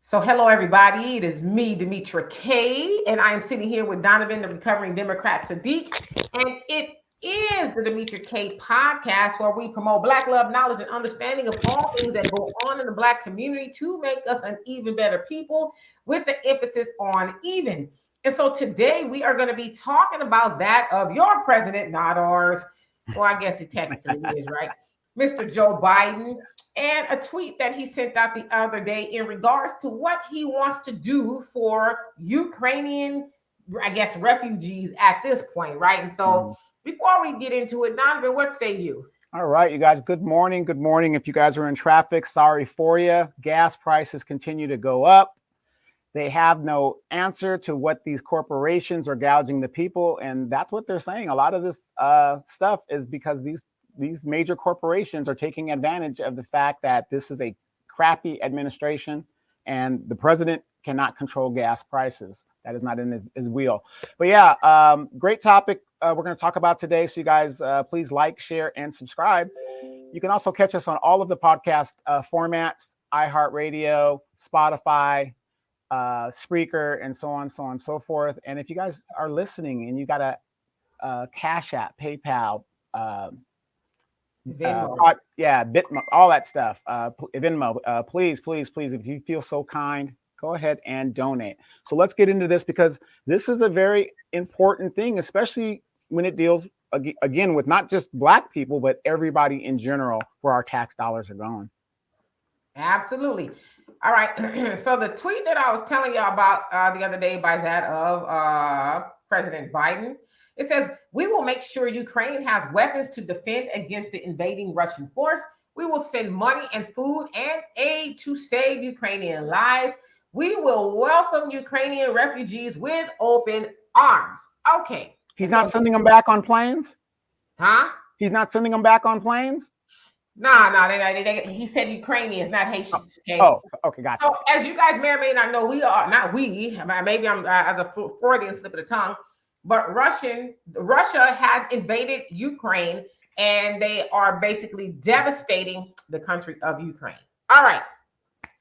So, hello, everybody. It is me, Demetra K, and I am sitting here with Donovan, the recovering Democrat Sadiq. And it is the Demetra K podcast where we promote Black love, knowledge, and understanding of all things that go on in the Black community to make us an even better people, with the emphasis on even. And so, today we are going to be talking about that of your president, not ours. Well, I guess it technically is, right? Mr. Joe Biden, and a tweet that he sent out the other day in regards to what he wants to do for Ukrainian, I guess, refugees at this point, right? And so before we get into it, Donovan, what say you? All right, you guys, good morning. Good morning. If you guys are in traffic, sorry for you. Gas prices continue to go up. They have no answer to what these corporations are gouging the people. And that's what they're saying. A lot of this stuff is because these major corporations are taking advantage of the fact that this is a crappy administration and the president cannot control gas prices. That is not in his wheel. But yeah, great topic we're going to talk about today. So you guys, please like, share, and subscribe. You can also catch us on all of the podcast formats, iHeartRadio, Spotify, Spreaker, and so on, so forth. And if you guys are listening and you got a Cash App, PayPal, Venmo. Bitmo, all that stuff. Venmo, please, if you feel so kind, go ahead and donate. So let's get into this because this is a very important thing, especially when it deals again with not just Black people, but everybody in general, where our tax dollars are going. Absolutely. All right. So the tweet that I was telling you about the other day by that of President Biden, it says, "We will make sure Ukraine has weapons to defend against the invading Russian force. We will send money and food and aid to save Ukrainian lives. We will welcome Ukrainian refugees with open arms." Okay. He's not sending them back on planes? Huh? He's not sending them back on planes? No, he said Ukrainians, not Haitians. Okay. Oh, okay, got it. So, as you guys may or may not know, maybe I'm as a Freudian slip of the tongue, but Russia has invaded Ukraine, and they are basically devastating the country of Ukraine. All right.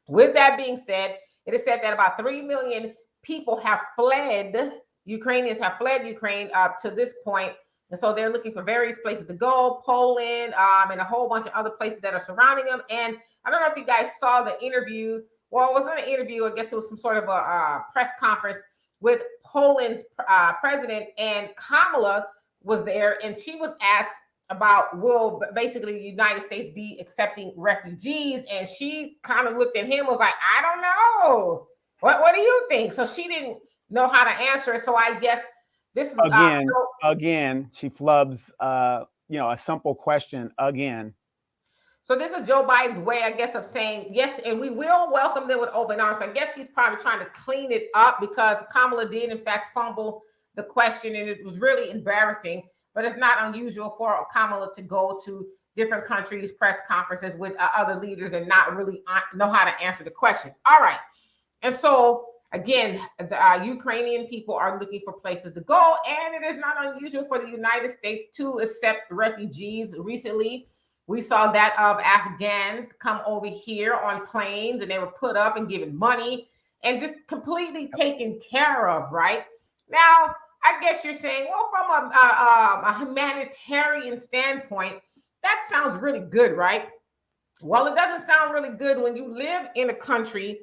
With that being said, it is said that about 3 million people have fled. Ukrainians have fled Ukraine up to this point. And so they're looking for various places to go, Poland, and a whole bunch of other places that are surrounding them. And I don't know if you guys saw the interview. Well, it wasn't an interview. I guess it was some sort of a press conference with Poland's president, and Kamala was there, and she was asked about, will basically the United States be accepting refugees? And she kind of looked at him, was like, I don't know. What do you think? So she didn't know how to answer it. So I guess this is again, she flubs a simple question again. So this is Joe Biden's way, I guess, of saying yes, and we will welcome them with open arms. I guess he's probably trying to clean it up because Kamala did, in fact, fumble the question, and it was really embarrassing. But it's not unusual for Kamala to go to different countries' press conferences with other leaders and not really know how to answer the question. All right. And so, again, the Ukrainian people are looking for places to go, and it is not unusual for the United States to accept refugees. Recently, we saw that of Afghans come over here on planes, and they were put up and given money and just completely taken care of, right? Now, I guess you're saying, well, from a humanitarian standpoint, that sounds really good, right? Well, it doesn't sound really good when you live in a country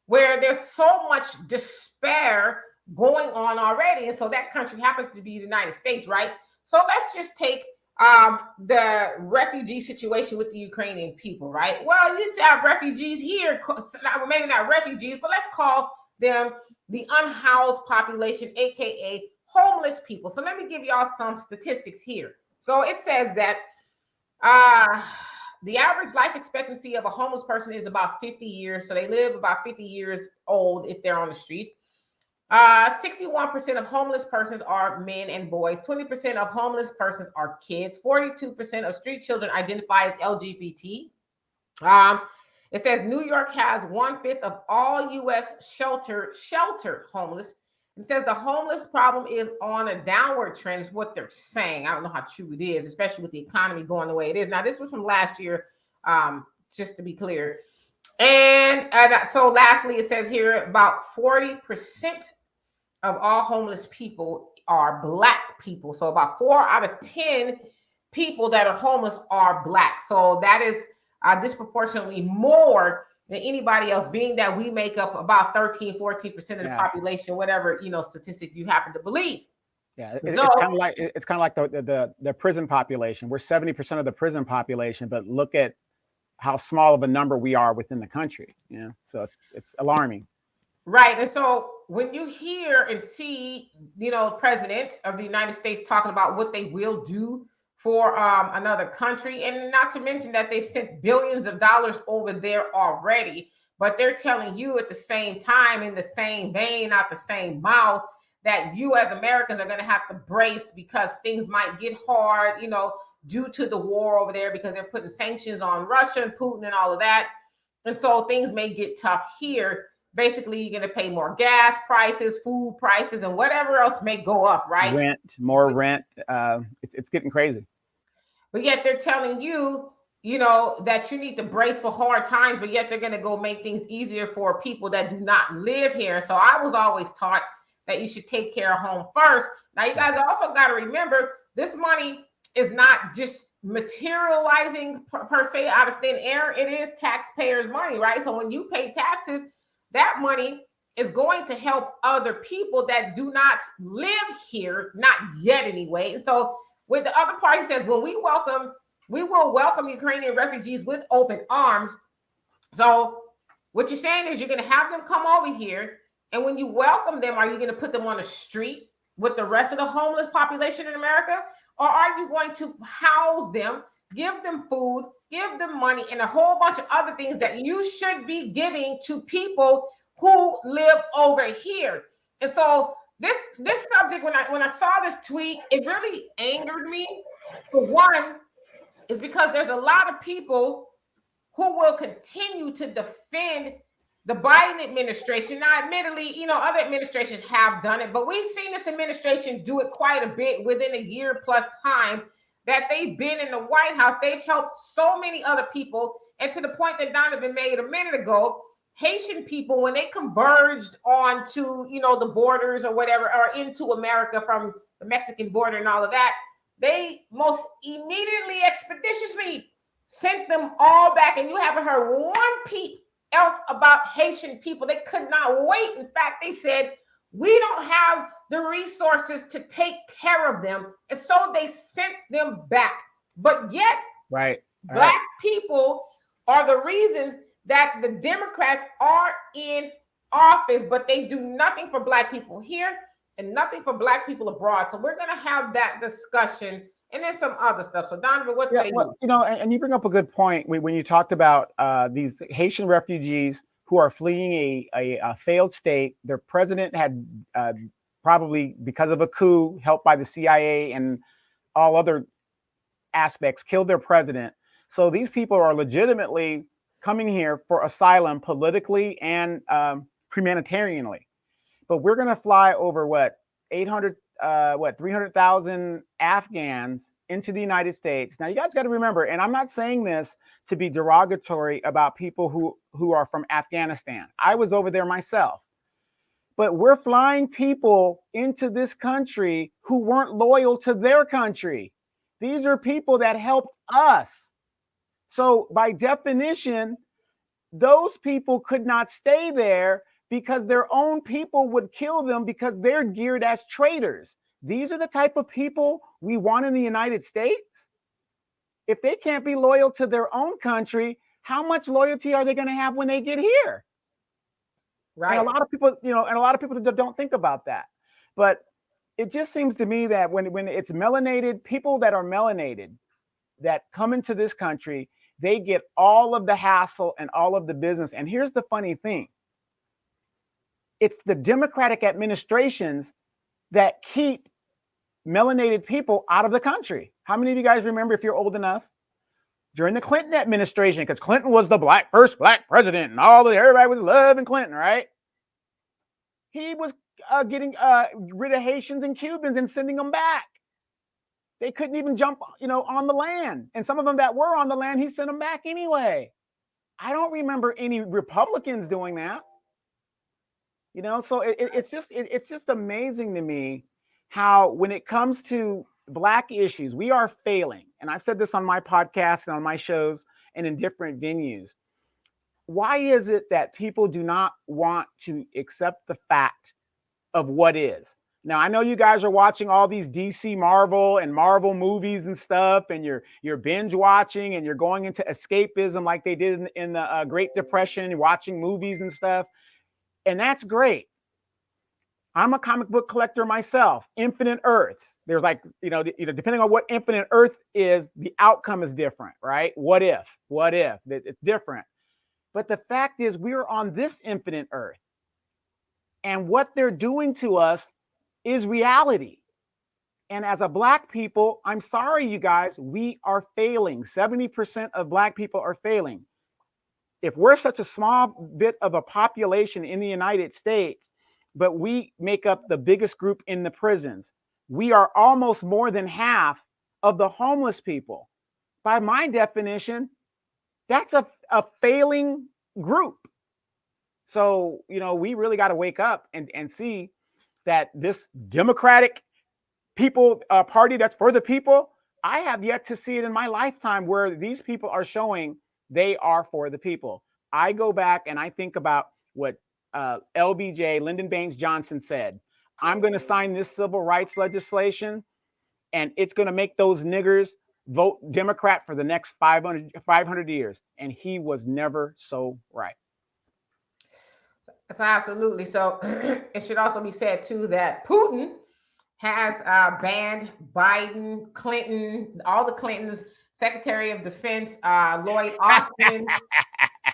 where there's so much despair going on already. And so that country happens to be the United States, right? So let's just take the refugee situation with the Ukrainian people, right? Well, you have refugees here, maybe not refugees, but let's call them the unhoused population, aka homeless people. So let me give y'all some statistics here. So it says that the average life expectancy of a homeless person is about 50 years. So they live about 50 years old if they're on the streets. 61% of homeless persons are men and boys. 20% of homeless persons are kids. 42% of street children identify as LGBT. It says New York has 1/5 of all U.S. sheltered homeless. It says the homeless problem is on a downward trend, is what they're saying. I don't know how true it is, especially with the economy going the way it is. Now, this was from last year, just to be clear. And so lastly, it says here about 40% of all homeless people are Black people. So about 4 out of 10 people that are homeless are Black. So that is disproportionately more than anybody else, being that we make up about 13-14% of the population, whatever statistic you happen to believe. Yeah, it's kind of like the prison population. We're 70% of the prison population, but look at how small of a number we are within the country. So it's alarming. Right. And so when you hear and see, President of the United States talking about what they will do for another country, and not to mention that they've sent billions of dollars over there already, but they're telling you at the same time, in the same vein, out the same mouth, that you as Americans are going to have to brace because things might get hard, due to the war over there, because they're putting sanctions on Russia and Putin and all of that. And so things may get tough here. Basically, you're going to pay more gas prices, food prices, and whatever else may go up, right? More rent. It's getting crazy. But yet they're telling you, that you need to brace for hard times, but yet they're going to go make things easier for people that do not live here. So I was always taught that you should take care of home first. Now, you guys also got to remember, this money is not just materializing per se out of thin air. It is taxpayers' money, right? So when you pay taxes, that money is going to help other people that do not live here, not yet anyway. And so with the other party says, when we will welcome Ukrainian refugees with open arms. So what you're saying is you're going to have them come over here. And when you welcome them, are you going to put them on the street with the rest of the homeless population in America? Or are you going to house them, give them food, give them money, and a whole bunch of other things that you should be giving to people who live over here? And so this subject, when I saw this tweet, it really angered me. For one, is because there's a lot of people who will continue to defend the Biden administration. Now, admittedly, other administrations have done it, but we've seen this administration do it quite a bit within a year plus time that they've been in the White House. They've helped so many other people. And to the point that Donovan made a minute ago, Haitian people, when they converged onto, the borders or whatever, or into America from the Mexican border and all of that, they most immediately, expeditiously sent them all back. And you haven't heard one peep else about Haitian people. They could not wait. In fact, they said, we don't have the resources to take care of them. And so they sent them back. But yet, Black people are the reasons that the Democrats are in office, but they do nothing for Black people here and nothing for Black people abroad. So we're going to have that discussion, and then some other stuff. So Donovan, what say you? And you bring up a good point when you talked about these Haitian refugees who are fleeing a failed state. Their president had probably, because of a coup helped by the CIA and all other aspects, killed their president. So these people are legitimately coming here for asylum politically and humanitarianly. But we're going to fly over 300,000 Afghans into the United States. Now, you guys got to remember, and I'm not saying this to be derogatory about people who are from Afghanistan. I was over there myself. But we're flying people into this country who weren't loyal to their country. These are people that helped us. So by definition, those people could not stay there because their own people would kill them because they're geared as traitors. These are the type of people we want in the United States. If they can't be loyal to their own country, how much loyalty are they going to have when they get here? Right. And a lot of people, don't think about that. But it just seems to me that when it's melanated, people that are melanated that come into this country, they get all of the hassle and all of the business. And here's the funny thing. It's the Democratic administrations that keep melanated people out of the country. How many of you guys remember, if you're old enough, during the Clinton administration, because Clinton was the first black president and everybody was loving Clinton, right? He was getting rid of Haitians and Cubans and sending them back. They couldn't even jump, on the land. And some of them that were on the land, he sent them back anyway. I don't remember any Republicans doing that. You know, so it's just amazing to me how when it comes to Black issues, we are failing. And I've said this on my podcast and on my shows and in different venues. Why is it that people do not want to accept the fact of what is? Now, I know you guys are watching all these DC Marvel and Marvel movies and stuff, and you're binge watching and you're going into escapism like they did in the Great Depression, watching movies and stuff. And that's great. I'm a comic book collector myself. Infinite Earths. There's like, depending on what Infinite Earth is, the outcome is different, right? What if? It's different. But the fact is, we're on this infinite Earth. And what they're doing to us is reality. And as a Black people, I'm sorry, you guys, we are failing. 70% of Black people are failing. If we're such a small bit of a population in the United States, but we make up the biggest group in the prisons, we are almost more than half of the homeless people. By my definition, that's a failing group. So, we really got to wake up and see that this Democratic people party that's for the people, I have yet to see it in my lifetime where these people are showing they are for the people. I go back and I think about what LBJ, Lyndon Baines Johnson, said. I'm going to sign this civil rights legislation, and it's going to make those niggers vote Democrat for the next 500 years. And he was never so right. So absolutely. So it should also be said too that Putin has banned Biden, Clinton, all the Clintons, Secretary of Defense, Lloyd Austin,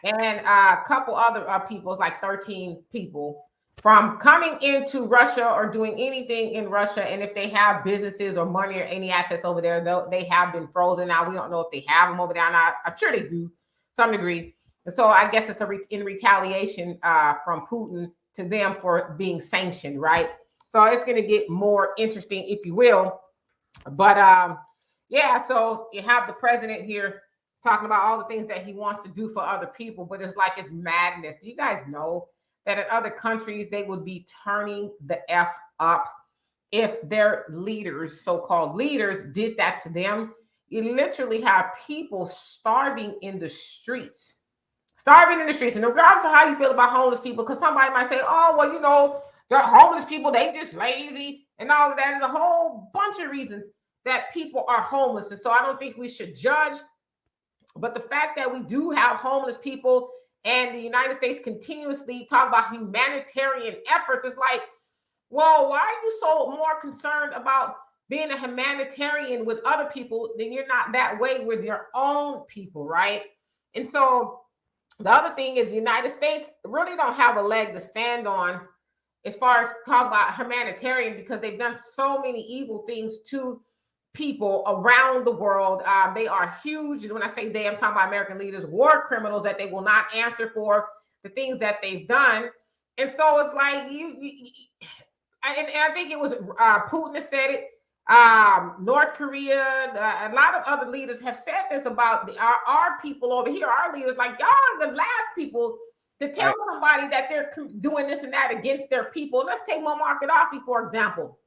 and a couple other people, like 13 people, from coming into Russia or doing anything in Russia. And if they have businesses or money or any assets over there, they have been frozen. Now, we don't know if they have them over there or not. I'm sure they do, to some degree. And so I guess it's in retaliation from Putin to them for being sanctioned, right? So it's going to get more interesting, if you will. But yeah, so you have the president here talking about all the things that he wants to do for other people, but it's like it's madness. Do you guys know that in other countries they would be turning the F up if their leaders, so-called leaders, did that to them? You literally have people starving in the streets. And regardless of how you feel about homeless people, because somebody might say, oh, well, they're homeless people, they just lazy and all of that. There's a whole bunch of reasons that people are homeless. And so I don't think we should judge. But the fact that we do have homeless people and the United States continuously talk about humanitarian efforts is like, well, why are you so more concerned about being a humanitarian with other people than you're not that way with your own people, right? And so the other thing is the United States really don't have a leg to stand on as far as talk about humanitarian, because they've done so many evil things to people around the world. They are huge. And when I say they, I'm talking about American leaders, war criminals that they will not answer for the things that they've done. And so it's like and I think it was Putin that said it. North Korea, a lot of other leaders have said this about our people over here. Our leaders, like, y'all are the last people to tell somebody that they're doing this and that against their people. Let's take Muammar Gaddafi, for example.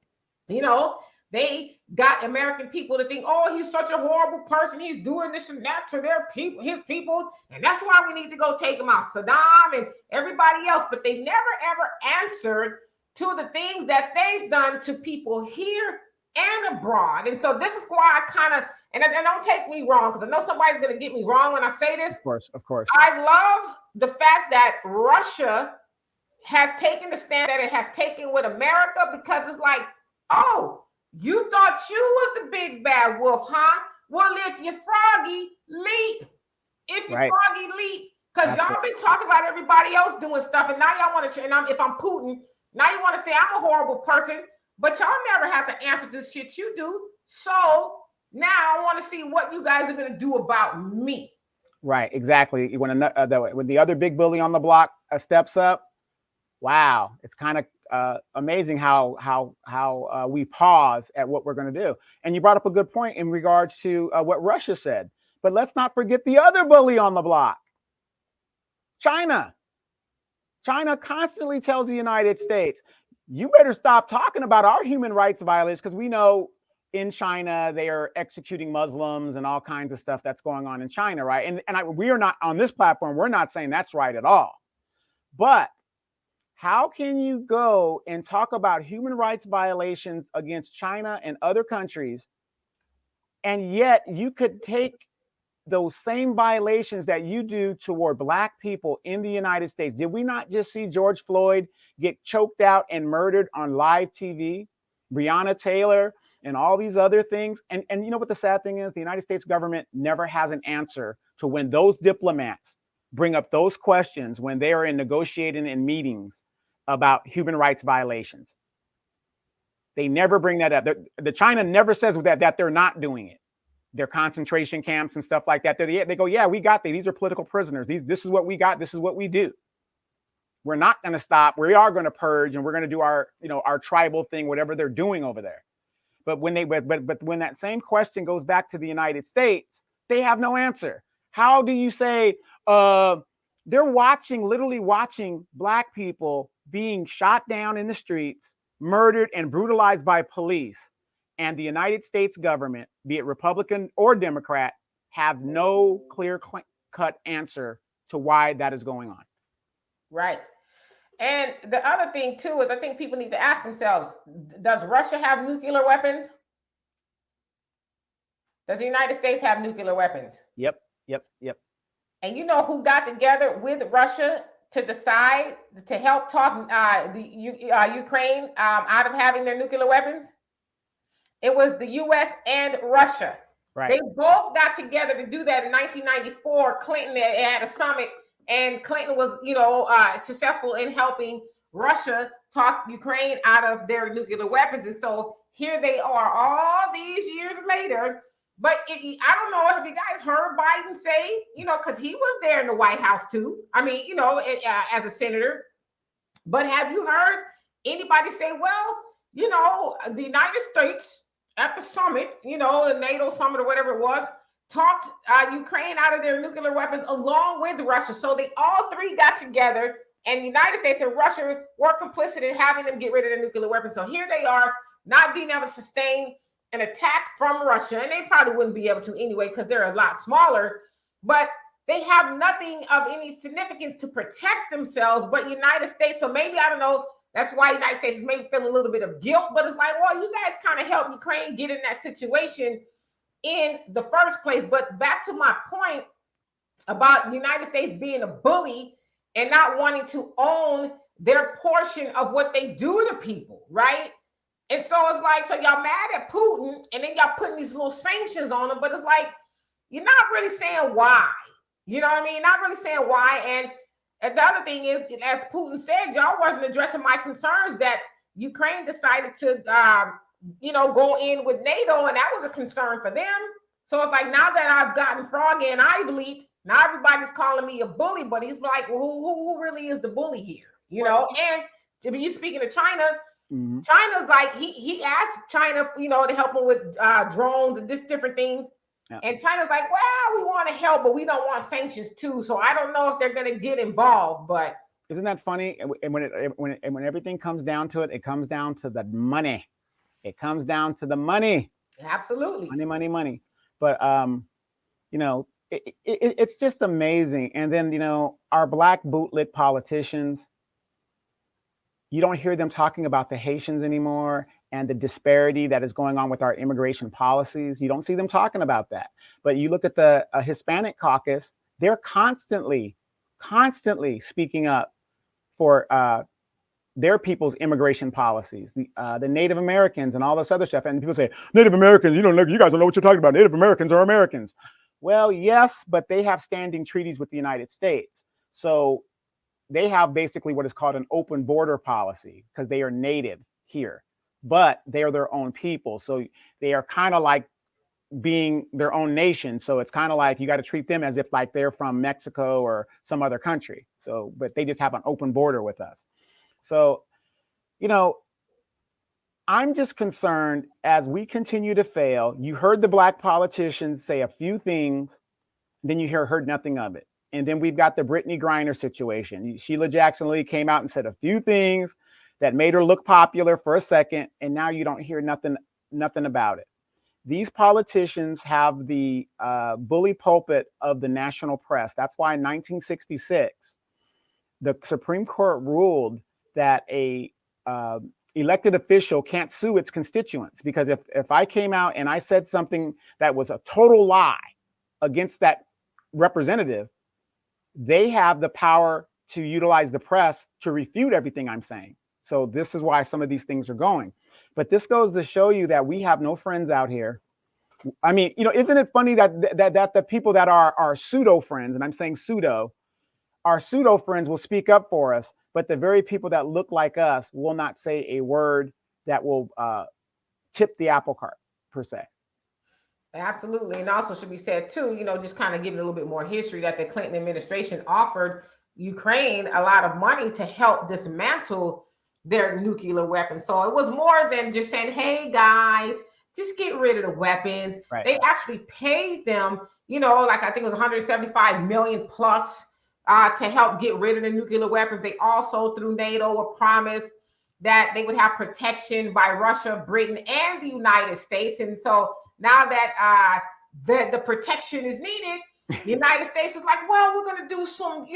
They got American people to think, oh, he's such a horrible person. He's doing this and that to their people, his people. And that's why we need to go take him out. Saddam and everybody else. But they never, ever answered to the things that they've done to people here and abroad. And so this is why I kind of, and don't take me wrong, because I know somebody's going to get me wrong when I say this. Of course. I love the fact that Russia has taken the stand that it has taken with America, because it's like, oh, you thought you was the big bad wolf, huh? Well, if you're froggy, leap. If you're froggy, leap. Because y'all been talking about everybody else doing stuff, and now y'all want to, and if I'm Putin, now you want to say I'm a horrible person, but y'all never have to answer this shit you do. So now I want to see what you guys are going to do about me. Right, exactly. When the other big bully on the block steps up, wow, it's kind of amazing how we pause at what we're going to do. And you brought up a good point in regards to what Russia said. But let's not forget the other bully on the block, China. China constantly tells the United States, you better stop talking about our human rights violations, because we know in China they are executing Muslims and all kinds of stuff that's going on in China, right? We are not on this platform. We're not saying that's right at all. But how can you go and talk about human rights violations against China and other countries, and yet you could take those same violations that you do toward Black people in the United States? Did we not just see George Floyd get choked out and murdered on live TV? Breonna Taylor and all these other things. And you know what the sad thing is? The United States government never has an answer to when those diplomats bring up those questions when they are in negotiating and meetings about human rights violations. They never bring that up. The China never says that they're not doing it. Their concentration camps and stuff like that. They go, yeah, we got these are political prisoners. This is what we got. This is what we do. We're not going to stop. We are going to purge, and we're going to do our tribal thing, whatever they're doing over there. But when when that same question goes back to the United States, they have no answer. How do you say they're literally watching Black people being shot down in the streets, murdered and brutalized by police, and the United States government, be it Republican or Democrat, have no clear-cut answer to why that is going on? Right. And the other thing, too, is I think people need to ask themselves, does Russia have nuclear weapons? Does the United States have nuclear weapons? Yep. And you know who got together with Russia to decide to help talk Ukraine out of having their nuclear weapons? It was the U.S. and Russia. Right. They both got together to do that in 1994. Clinton had a summit, and Clinton was, successful in helping Russia talk Ukraine out of their nuclear weapons. And so here they are all these years later. But I don't know if you guys heard Biden say, because he was there in the White House too. I mean, as a senator. But have you heard anybody say, well, the United States at the summit, the NATO summit or whatever it was, talked Ukraine out of their nuclear weapons along with Russia. So they all three got together, and the United States and Russia were complicit in having them get rid of their nuclear weapons. So here they are, not being able to sustain an attack from Russia, and they probably wouldn't be able to anyway because they're a lot smaller, but they have nothing of any significance to protect themselves but United States. So maybe, I don't know, that's why the United States is maybe feeling a little bit of guilt, but it's like, well, you guys kind of helped Ukraine get in that situation in the first place. But back to my point about the United States being a bully and not wanting to own their portion of what they do to people, right? And so it's like, so y'all mad at Putin, and then y'all putting these little sanctions on him, but it's like, you're not really saying why. You know what I mean? Not really saying why. And the other thing is, as Putin said, y'all wasn't addressing my concerns that Ukraine decided to, go in with NATO, and that was a concern for them. So it's like, now that I've gotten froggy and I bleep, now everybody's calling me a bully, but he's like, well, who really is the bully here? And to be speaking of China, mm-hmm. China's like, he asked China, to help him with drones and different things. Yeah. And China's like, well, we want to help, but we don't want sanctions too. So I don't know if they're going to get involved. But isn't that funny? And when everything comes down to it, it comes down to the money. It comes down to the money. Absolutely, money. But it's just amazing. And then our Black bootlick politicians, you don't hear them talking about the Haitians anymore and the disparity that is going on with our immigration policies. You don't see them talking about that. But you look at the Hispanic caucus, they're constantly speaking up for their people's immigration policies, the Native Americans and all this other stuff. And people say, Native Americans, you guys don't know what you're talking about. Native Americans are Americans. Well, yes, but they have standing treaties with the United States. So they have basically what is called an open border policy because they are native here, but they are their own people. So they are kind of like being their own nation. So it's kind of like you got to treat them as if like they're from Mexico or some other country. So, but they just have an open border with us. So, I'm just concerned as we continue to fail. You heard the Black politicians say a few things, then you heard nothing of it. And then we've got the Brittany Griner situation. Sheila Jackson Lee came out and said a few things that made her look popular for a second, and now you don't hear nothing about it. These politicians have the bully pulpit of the national press. That's why in 1966, the Supreme Court ruled that a elected official can't sue its constituents, because if I came out and I said something that was a total lie against that representative, they have the power to utilize the press to refute everything I'm saying. So this is why some of these things are going. But this goes to show you that we have no friends out here. I mean, isn't it funny that the people that are pseudo friends, and I'm saying pseudo, our pseudo friends will speak up for us, but the very people that look like us will not say a word that will tip the apple cart, per se. Absolutely. And also should be said too, just kind of giving a little bit more history, that the Clinton administration offered Ukraine a lot of money to help dismantle their nuclear weapons. So it was more than just saying, hey guys, just get rid of the weapons. Right. They actually paid them, like I think it was 175 million plus to help get rid of the nuclear weapons. They also, through NATO, were promised that they would have protection by Russia, Britain, and the United States. And so now that the protection is needed, the United States is like, well, we're going to do some,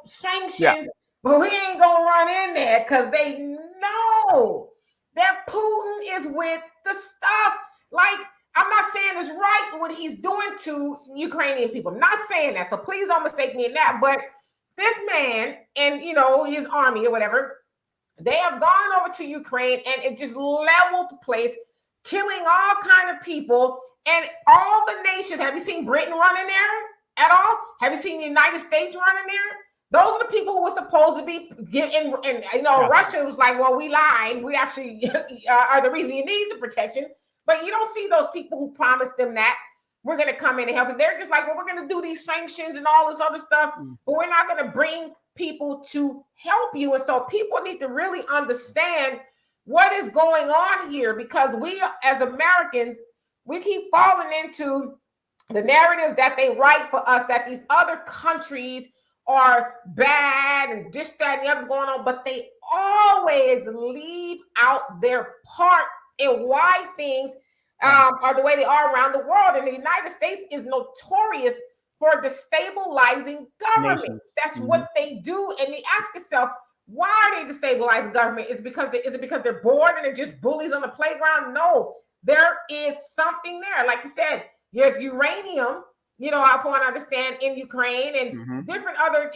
sanctions, but we ain't going to run in there, because they know that Putin is with the stuff. Like, I'm not saying it's right what he's doing to Ukrainian people. I'm not saying that. So please don't mistake me in that. But this man and, his army or whatever, they have gone over to Ukraine and it just leveled the place, killing all kind of people. And all the nations, have you seen Britain running there at all? Have you seen the United States running there? Those are the people who were supposed to be getting, and Russia was like, well, we lied. We actually are the reason you need the protection. But you don't see those people who promised them that we're going to come in and help. And they're just like, well, we're going to do these sanctions and all this other stuff, but we're not going to bring people to help you. And so people need to really understand what is going on here, because we as Americans, we keep falling into the narratives that they write for us, that these other countries are bad and this, that, and the other's going on, but they always leave out their part in why things are the way they are around the world. And the United States is notorious for destabilizing governments. That's what they do. And you ask yourself, why are they destabilizing government? Is it because they're bored and they're just bullies on the playground? No, there is something there. Like you said, there's uranium, from what I understand, in Ukraine, and different other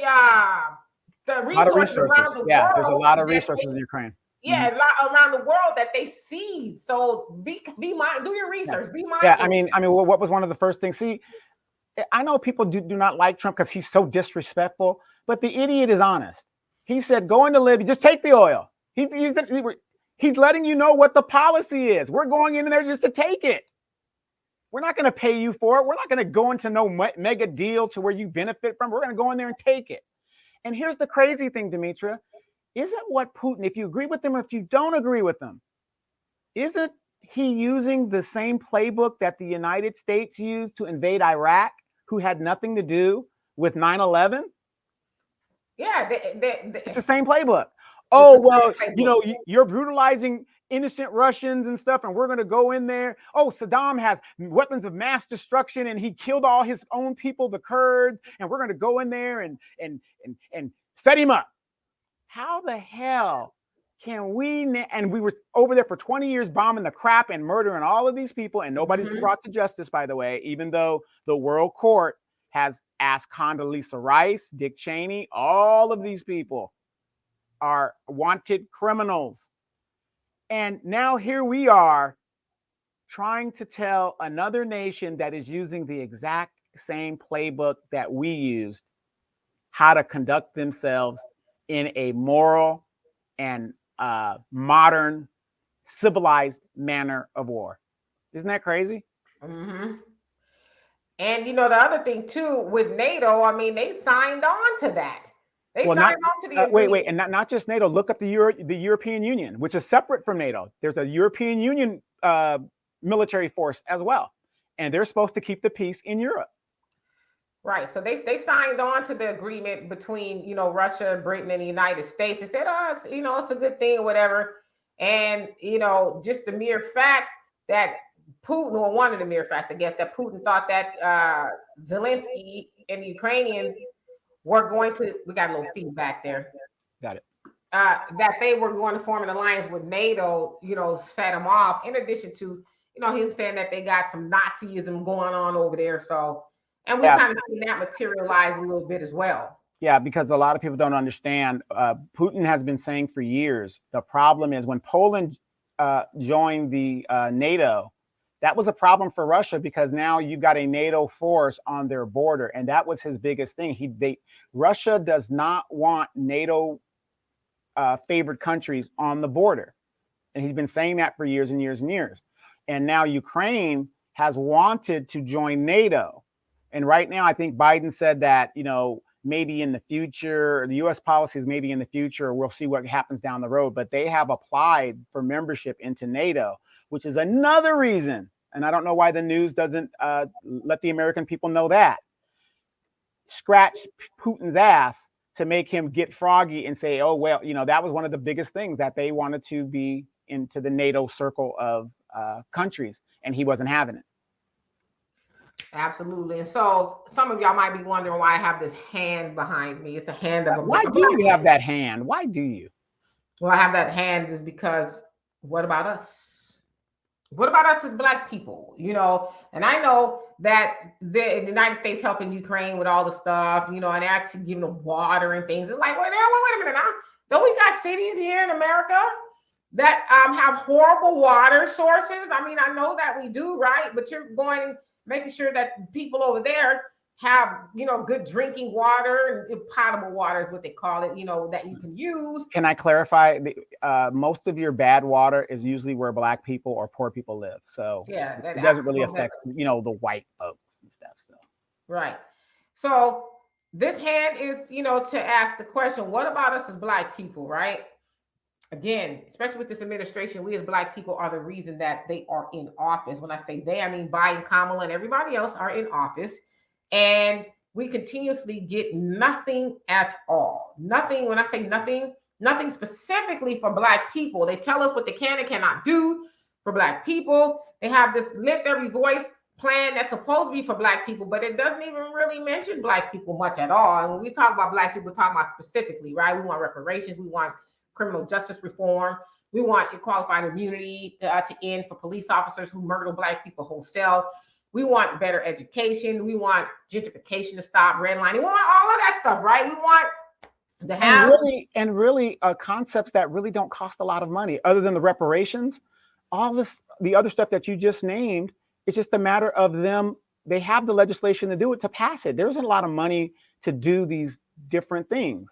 the resources around the world. There's a lot of resources in Ukraine. Yeah, a lot around the world that they seize. So be mindful, do your research. Be mindful. Yeah, I mean, what was one of the first things? See, I know people do not like Trump because he's so disrespectful, but the idiot is honest. He said, go into Libya, just take the oil. He's letting you know what the policy is. We're going in there just to take it. We're not going to pay you for it. We're not going to go into no mega deal to where you benefit from. We're going to go in there and take it. And here's the crazy thing, Demetra. Isn't what Putin, if you agree with him or if you don't agree with him, isn't he using the same playbook that the United States used to invade Iraq, who had nothing to do with 9/11? Yeah, it's the same playbook. Oh, well, you're brutalizing innocent Russians and stuff, and we're going to go in there. Oh, Saddam has weapons of mass destruction, and he killed all his own people, the Kurds, and we're going to go in there and set him up. How the hell can we? And we were over there for 20 years bombing the crap and murdering all of these people, and nobody's been brought to justice, by the way, even though the World Court has asked Condoleezza Rice, Dick Cheney, all of these people are wanted criminals. And now here we are trying to tell another nation that is using the exact same playbook that we used how to conduct themselves in a moral and modern, civilized manner of war. Isn't that crazy? And the other thing too with NATO, I mean, they signed on to that. They signed on to the wait, and not just NATO. Look at the European Union, which is separate from NATO. There's a European Union military force as well, and they're supposed to keep the peace in Europe. Right. So they signed on to the agreement between, Russia, Britain, and the United States. They said, oh, it's a good thing or whatever. And, just the mere fact that Putin, or one of the mere facts, I guess, that Putin thought that Zelensky and the Ukrainians were going to, we got a little feedback there. Got it. That they were going to form an alliance with NATO, set them off, in addition to, him saying that they got some Nazism going on over there. So, and we kind of seen that materialize a little bit as well. Yeah, because a lot of people don't understand. Putin has been saying for years, the problem is when Poland joined the NATO, that was a problem for Russia because now you've got a NATO force on their border. And that was his biggest thing. Russia does not want NATO favored countries on the border. And he's been saying that for years and years and years. And now Ukraine has wanted to join NATO. And right now, I think Biden said that, maybe in the future, the U.S. policies maybe in the future, we'll see what happens down the road. But they have applied for membership into NATO, which is another reason. And I don't know why the news doesn't let the American people know that. Scratch Putin's ass to make him get froggy and say, oh, well, that was one of the biggest things that they wanted to be into the NATO circle of countries. And he wasn't having it. Absolutely. And so some of y'all might be wondering why I have this hand behind me. It's a hand of a Why do you have that hand? Why do you? Well, I have that hand is because what about us? What about us as Black people? And I know that the United States helping Ukraine with all the stuff, and they're actually giving them water and things. It's like, wait a minute now. Don't we got cities here in America that have horrible water sources? I mean, I know that we do, right? But you're making sure that people over there have, good drinking water and potable water is what they call it, that you can use. Can I clarify? Most of your bad water is usually where Black people or poor people live. So yeah, it doesn't really affect, the white folks and stuff. So right. So this hand is, to ask the question, what about us as Black people, right? Again, especially with this administration, we as Black people are the reason that they are in office. When I say they, I mean Biden, Kamala, and everybody else are in office. And we continuously get nothing at all. Nothing, when I say nothing, nothing specifically for Black people. They tell us what they can and cannot do for Black people. They have this lift every voice plan that's supposed to be for Black people, but it doesn't even really mention Black people much at all. And when we talk about Black people, we're talking about specifically, right? We want reparations. We want criminal justice reform. We want qualified immunity to end for police officers who murder Black people wholesale. We want better education. We want gentrification to stop, redlining. We want all of that stuff, right? We want to have and really concepts that really don't cost a lot of money, other than the reparations. All this, the other stuff that you just named, it's just a matter of them. They have the legislation to do it, to pass it. There isn't a lot of money to do these different things.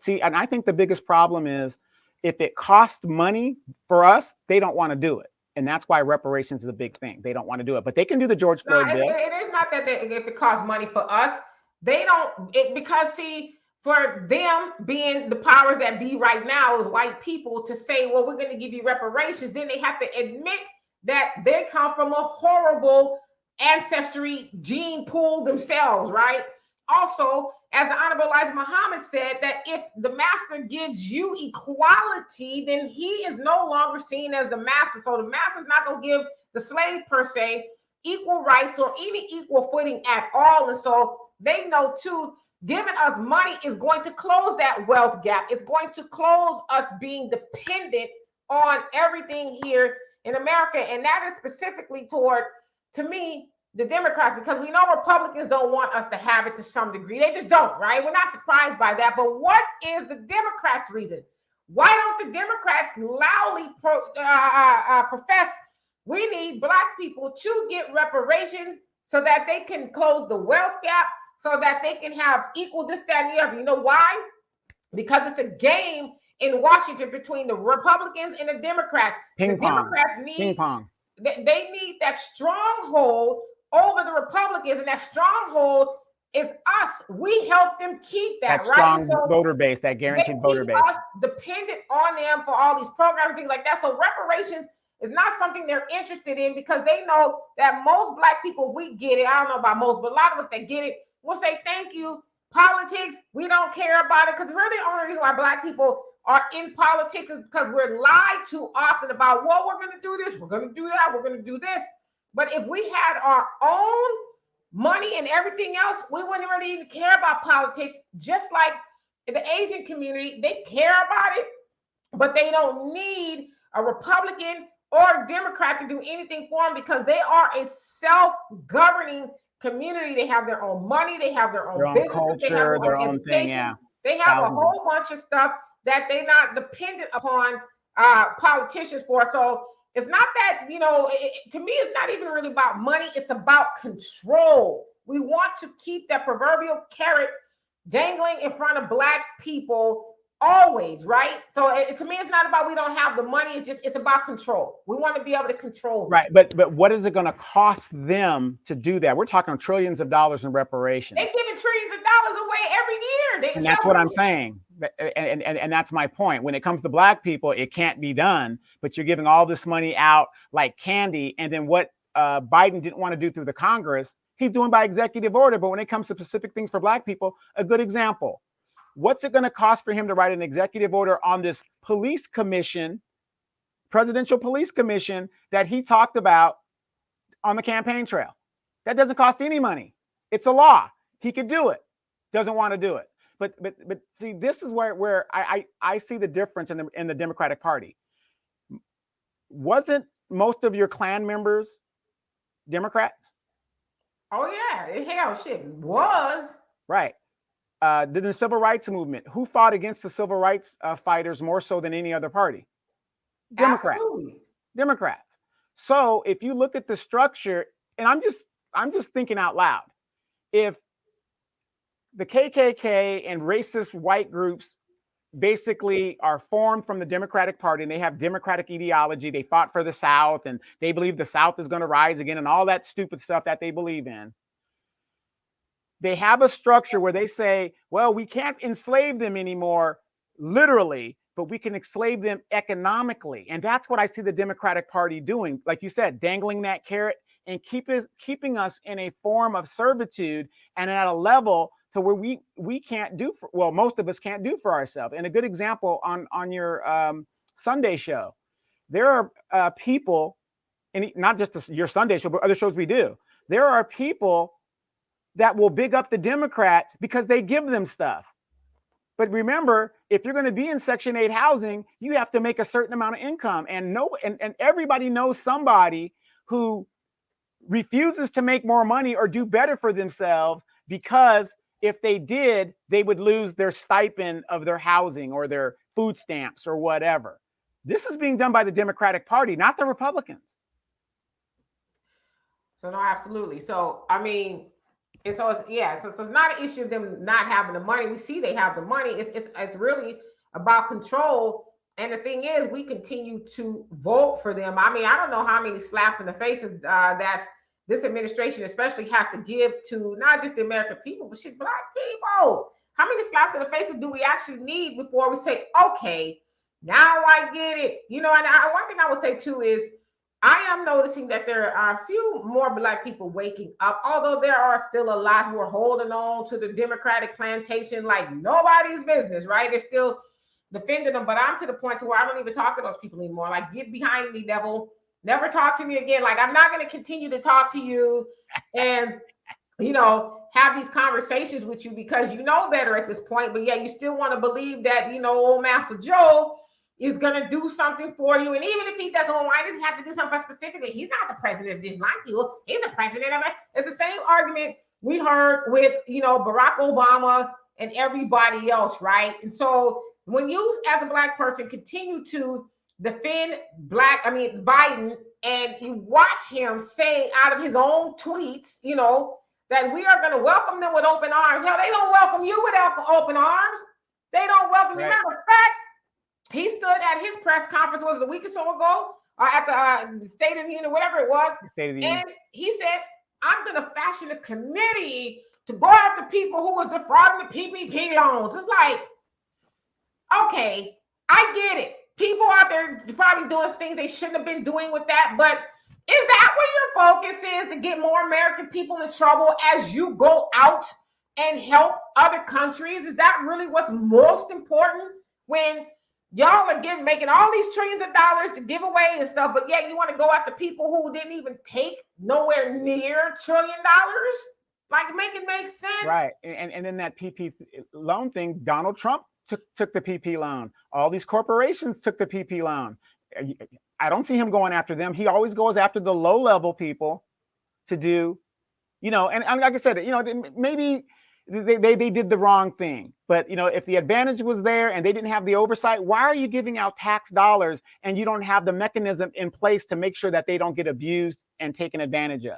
See, and I think the biggest problem is if it costs money for us, they don't want to do it. And that's why reparations is a big thing. They don't want to do it, but they can do the George Floyd bill. It is not that if it costs money for us, they don't, because see, for them being the powers that be right now as white people to say, well, we're going to give you reparations, then they have to admit that they come from a horrible ancestry gene pool themselves, right? Also, as the Honorable Elijah Muhammad said, that if the master gives you equality, then he is no longer seen as the master. So the master's not going to give the slave per se equal rights or any equal footing at all. And so they know too, giving us money is going to close that wealth gap. It's going to close us being dependent on everything here in America. And that is specifically toward, to me, the Democrats, because we know Republicans don't want us to have it to some degree. They just don't, right? We're not surprised by that. But what is the Democrats' reason? Why don't the Democrats loudly profess we need Black people to get reparations so that they can close the wealth gap, so that they can have equal this, that, and the other? You know why? Because it's a game in Washington between the Republicans and the Democrats. Ping the pong. Democrats need Ping pong. They need that stronghold over the Republicans, and that stronghold is us. We help them keep that, right? Strong voter base, that guaranteed voter base. Us dependent on them for all these programs, things like that. So reparations is not something they're interested in, because they know that most Black people, we get it. I don't know about most, but a lot of us that get it, we'll say thank you. Politics, we don't care about it, because really the only reason why Black people are in politics is because we're lied too often about, well, we're going to do this, we're going to do that, we're going to do this. But if we had our own money and everything else, we wouldn't really even care about politics. Just like the Asian community, they care about it, but they don't need a Republican or a Democrat to do anything for them, because they are a self-governing community. They have their own money, they have their own business, culture, they have their own thing. Yeah, they have a whole bunch of stuff that they're not dependent upon politicians for. So it's not that, to me, it's not even really about money. It's about control. We want to keep that proverbial carrot dangling in front of Black people always, right? So to me, it's not about we don't have the money. It's about control. We want to be able to control them. Right, but what is it going to cost them to do that? We're talking trillions of dollars in reparations. They're giving trillions of dollars away every year. And that's what I'm saying. And that's my point. When it comes to Black people, it can't be done, but you're giving all this money out like candy. And then what Biden didn't want to do through the Congress, he's doing by executive order. But when it comes to specific things for Black people, a good example, what's it going to cost for him to write an executive order on this police commission, presidential police commission that he talked about on the campaign trail? That doesn't cost any money. It's a law. He could do it. Doesn't want to do it. But see, this is where I see the difference in the Democratic Party. Wasn't most of your Klan members Democrats? Oh yeah, hell shit was. Right. The civil rights movement, who fought against the civil rights fighters more so than any other party? Democrats. Absolutely. Democrats. So if you look at the structure, and I'm just thinking out loud, if the KKK and racist white groups basically are formed from the Democratic Party and they have Democratic ideology, they fought for the South and they believe the South is going to rise again and all that stupid stuff that they believe in. They have a structure where they say, well, we can't enslave them anymore, literally, but we can enslave them economically. And that's what I see the Democratic Party doing. Like you said, dangling that carrot and keeping us in a form of servitude and at a level to where we can't do, most of us can't do for ourselves. And a good example on your Sunday show, there are people, and not just your Sunday show, but other shows we do. There are people that will big up the Democrats because they give them stuff. But remember, if you're going to be in Section 8 housing, you have to make a certain amount of income. And everybody knows somebody who refuses to make more money or do better for themselves, because if they did, they would lose their stipend of their housing or their food stamps or whatever. This is being done by the Democratic Party, not the Republicans. So no, absolutely. So I mean, and so it's not an issue of them not having the money. We see they have the money. It's really about control. And the thing is, we continue to vote for them. I mean, I don't know how many slaps in the faces that this administration especially has to give to not just the American people, but shit, Black people. How many slaps in the faces do we actually need before we say, okay, now I get it? And one thing I would say too is, I am noticing that there are a few more Black people waking up, although there are still a lot who are holding on to the Democratic plantation like nobody's business, right? They're still defending them, but I'm to the point to where I don't even talk to those people anymore. Like, get behind me, devil. Never talk to me again. Like, I'm not going to continue to talk to you and, have these conversations with you because you know better at this point, but yet you still want to believe that, old Master Joe is going to do something for you. And even if he doesn't, why does he have to do something specifically? He's not the president of Dismantle. He's the president of it. It's the same argument we heard with, Barack Obama and everybody else, right? And so when you, as a Black person, continue to defend Biden, and you watch him say out of his own tweets, that we are going to welcome them with open arms. Hell, they don't welcome you with open arms. They don't welcome you. Matter of fact, he stood at his press conference, was it a week or so ago, or at the State of the Union, whatever it was, and he said, I'm going to fashion a committee to go after people who was defrauding the PPP loans. It's like, okay, I get it. People out there probably doing things they shouldn't have been doing with that, but is that where your focus is, to get more American people in trouble as you go out and help other countries? Is that really what's most important when y'all are making all these trillions of dollars to give away and stuff, but yet you want to go after people who didn't even take nowhere near $1 trillion? Like, make it make sense. Right. And then that PP loan thing, Donald Trump took the PP loan. All these corporations took the PP loan. I don't see him going after them. He always goes after the low level people to do, and like I said, maybe they did the wrong thing. But, if the advantage was there and they didn't have the oversight, why are you giving out tax dollars and you don't have the mechanism in place to make sure that they don't get abused and taken advantage of?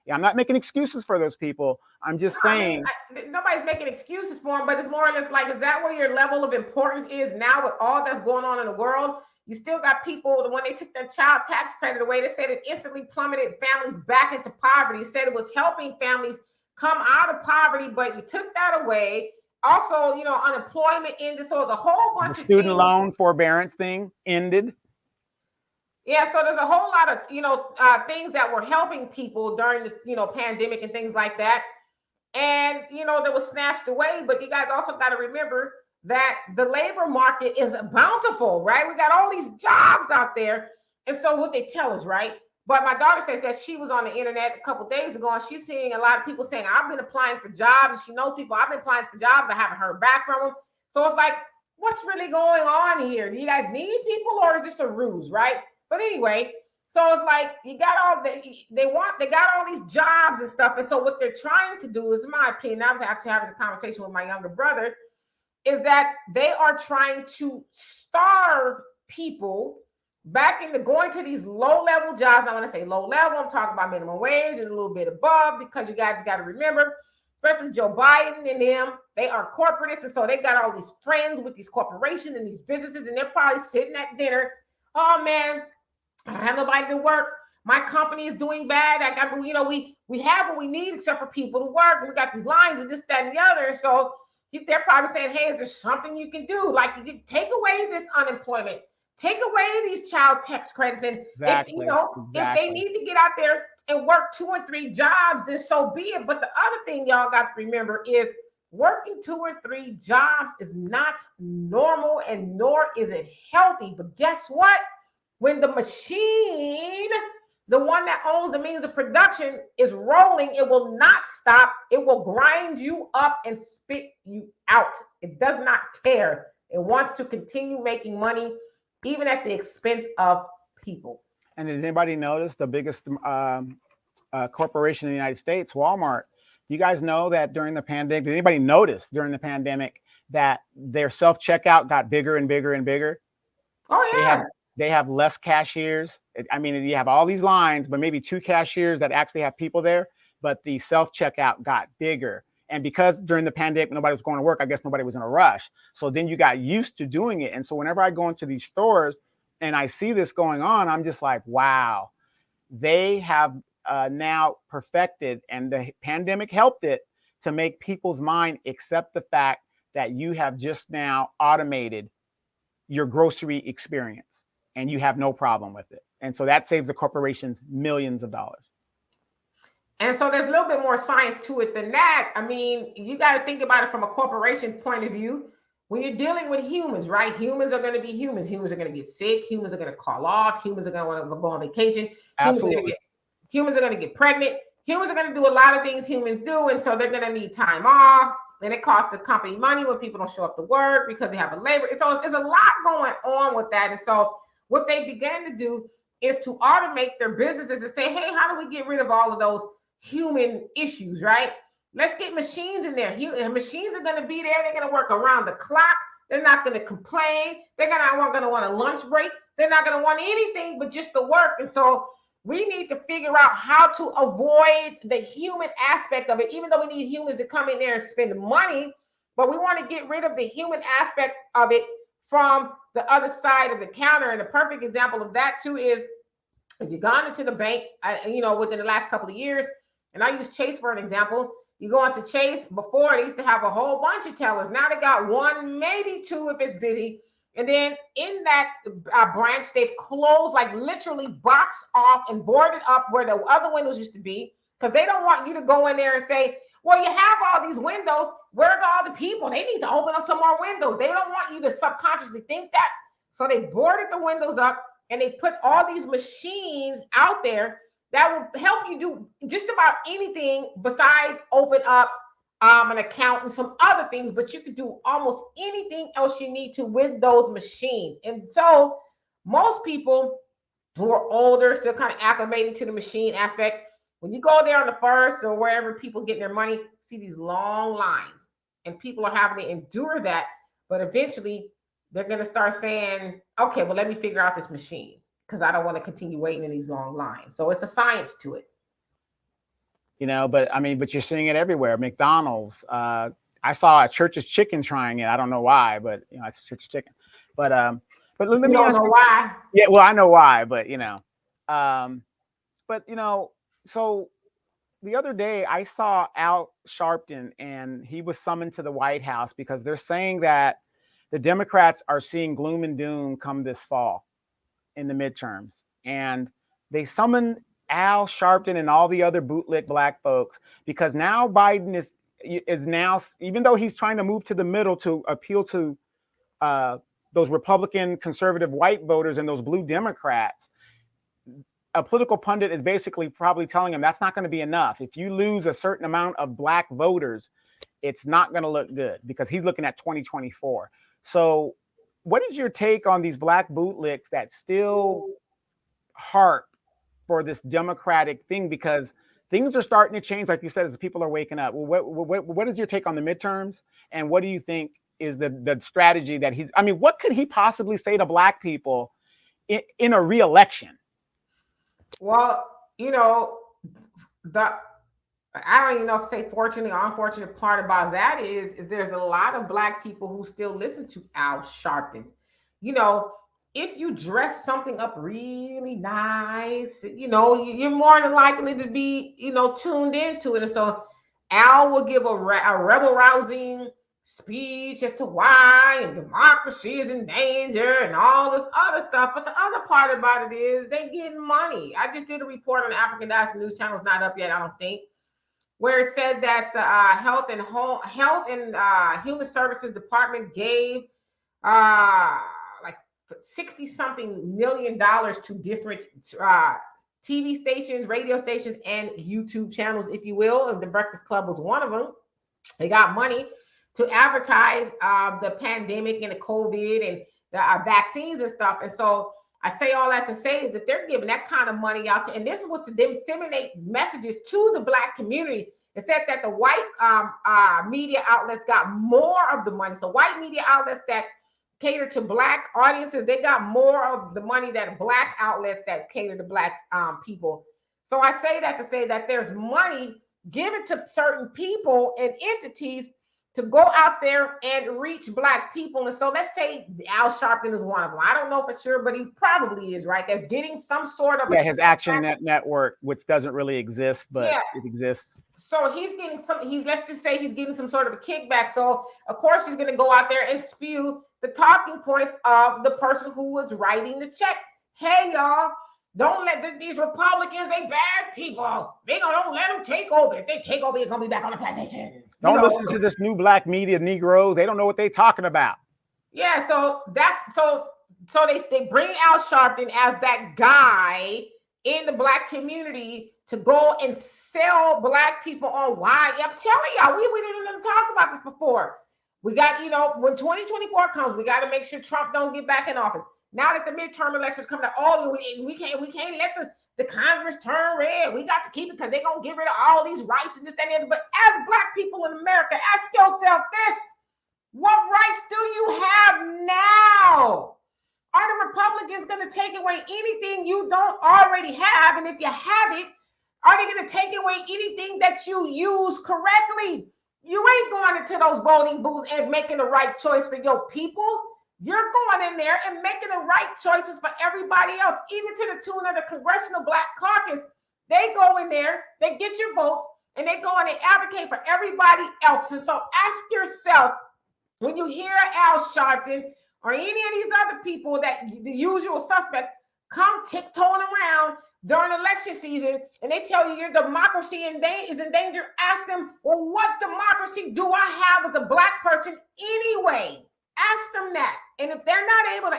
Yeah, I'm not making excuses for those people. I'm just saying. Nobody's making excuses for them, but it's more or less like, is that where your level of importance is now with all that's going on in the world? You still got people, when they took their child tax credit away, they said it instantly plummeted families back into poverty. It said it was helping families come out of poverty, but you took that away. Also, unemployment ended. So it's a whole bunch of things. Student loan forbearance thing ended. Yeah, so there's a whole lot of, things that were helping people during this, pandemic and things like that. And, that was snatched away. But you guys also got to remember that the labor market is bountiful, right? We got all these jobs out there. And so what they tell us, right? But my daughter says that she was on the internet a couple of days ago and she's seeing a lot of people saying, I've been applying for jobs. And she knows people, I've been applying for jobs. I haven't heard back from them. So it's like, what's really going on here? Do you guys need people or is this a ruse, right? But anyway, so it's like you got all they got all these jobs and stuff. And so what they're trying to do is, in my opinion, I was actually having a conversation with my younger brother, is that they are trying to starve people back into going to these low-level jobs. Now, when I say low-level, I'm talking about minimum wage and a little bit above, because you guys got to remember, especially Joe Biden and them, they are corporatists. And so they got all these friends with these corporations and these businesses, and they're probably sitting at dinner. Oh, man, I don't have nobody to work. My company is doing bad. I got, we have what we need except for people to work. And we got these lines and this, that, and the other. So they're probably saying, hey, is there something you can do? Like, you can take away this unemployment, take away these child tax credits. And exactly. If they need to get out there and work 2 or 3 jobs, then so be it. But the other thing y'all got to remember is working 2 or 3 jobs is not normal, and nor is it healthy. But guess what? When the machine, the one that owns the means of production, is rolling, it will not stop. It will grind you up and spit you out. It does not care. It wants to continue making money, even at the expense of people. And does anybody notice the biggest corporation in the United States, Walmart? You guys know that during the pandemic, did anybody notice during the pandemic that their self-checkout got bigger and bigger and bigger? Oh, yeah. They have less cashiers. I mean, you have all these lines, but maybe 2 cashiers that actually have people there, but the self-checkout got bigger. And because during the pandemic, nobody was going to work, I guess nobody was in a rush. So then you got used to doing it. And so whenever I go into these stores and I see this going on, I'm just like, wow, they have now perfected, and the pandemic helped it, to make people's mind accept the fact that you have just now automated your grocery experience and you have no problem with it. And so that saves the corporations millions of dollars. And so there's a little bit more science to it than that. I mean, you got to think about it from a corporation point of view. When you're dealing with humans, right? Humans are going to be humans. Humans are going to get sick. Humans are going to call off. Humans are going to want to go on vacation. Absolutely. Humans are going to get pregnant. Humans are going to do a lot of things humans do. And so they're going to need time off. And it costs the company money when people don't show up to work because they have a labor. So there's a lot going on with that. And so what they began to do is to automate their businesses and say, hey, how do we get rid of all of those human issues, right? Let's get machines in there. Machines are going to be there. They're going to work around the clock. They're not going to complain. They're going to want a lunch break. They're not going to want anything but just the work. And so we need to figure out how to avoid the human aspect of it, even though we need humans to come in there and spend money, but we want to get rid of the human aspect of it from the other side of the counter. And a perfect example of that too is if you've gone into the bank, within the last couple of years, and I use Chase for an example, you go into Chase. Before, they used to have a whole bunch of tellers. Now they got 1, maybe 2 if it's busy. And then in that branch, they've closed, like literally boxed off and boarded up where the other windows used to be, because they don't want you to go in there and say, Well, you have all these windows. Where's all the people? They need to open up some more windows. They don't want you to subconsciously think that. So they boarded the windows up and they put all these machines out there that will help you do just about anything besides open up an account and some other things, but you could do almost anything else you need to with those machines. And so most people who are older, still kind of acclimating to the machine aspect, when you go there on the first or wherever people get their money, see these long lines and people are having to endure that. But eventually they're going to start saying, okay, well, let me figure out this machine because I don't want to continue waiting in these long lines. So it's a science to it. You know, but I mean, but you're seeing it everywhere. McDonald's. I saw a Church's Chicken trying it. I don't know why, but you know, it's Church's Chicken. But let me ask you. Why? Yeah, well, I know why, but you know, but you know, so the other day I saw Al Sharpton, and he was summoned to the White House because they're saying that the Democrats are seeing gloom and doom come this fall in the midterms, and they summoned Al Sharpton and all the other bootlick black folks because now Biden is now, even though he's trying to move to the middle to appeal to those Republican conservative white voters and those blue Democrats, a political pundit is basically probably telling him that's not going to be enough. If you lose a certain amount of black voters, it's not going to look good because he's looking at 2024. So what is your take on these black bootlicks that still harp for this democratic thing? Because things are starting to change, like you said, as people are waking up. What is your take on the midterms? And what do you think is the strategy that I mean, what could he possibly say to black people in a re-election? Well, you know, I don't even know if to say fortunate or unfortunate part about that is there's a lot of black people who still listen to Al Sharpton. You know, if you dress something up really nice, you know, you're more than likely to be, you know, tuned into it. And so Al will give a rebel rousing speech as to why and democracy is in danger and all this other stuff. But the other part about it is they get money. I just did a report on the African Diaspora News Channel. It's not up yet, I don't think, where it said that the Health and Human Services Department gave like $60-something million to different TV stations, radio stations, and YouTube channels, if you will. And the Breakfast Club was one of them. They got money to advertise the pandemic and the COVID and the vaccines and stuff. And so I say all that to say is that they're giving that kind of money out to, and this was to disseminate messages to the black community. It said that the white media outlets got more of the money. So white media outlets that cater to black audiences, they got more of the money than black outlets that cater to black people. So I say that to say that there's money given to certain people and entities to go out there and reach black people. And so let's say Al Sharpton is one of them. I don't know for sure, but he probably is, right? That's getting some sort of his Action Network, which doesn't really exist, but it exists. So he's getting let's just say he's getting some sort of a kickback. So of course he's going to go out there and spew the talking points of the person who was writing the check. Hey, y'all, don't let these Republicans, they bad people. Don't let them take over. If they take over, you're going to be back on the plantation. Don't listen to this new black media Negroes. They don't know what they're talking about. Yeah, so they bring Al Sharpton as that guy in the black community to go and sell black people on why. I'm telling y'all, we didn't even talk about this before. We got, when 2024 comes, we got to make sure Trump don't get back in office. Now that the midterm elections coming up, we can't let the Congress turn red. We got to keep it because they're going to get rid of all these rights and this, that, and that. But as black people in America, ask yourself this: what rights do you have now? Are the Republicans going to take away anything you don't already have? And if you have it, are they going to take away anything that you use correctly? You ain't going into those voting booths and making the right choice for your people. You're going in there and making the right choices for everybody else, even to the tune of the Congressional Black Caucus. They go in there, they get your votes, and they go and they advocate for everybody else. And so ask yourself, when you hear Al Sharpton or any of these other people, that the usual suspects, come tiptoeing around during election season and they tell you your democracy is in danger, ask them, well, what democracy do I have as a black person anyway? Ask them that. And if they're not able to,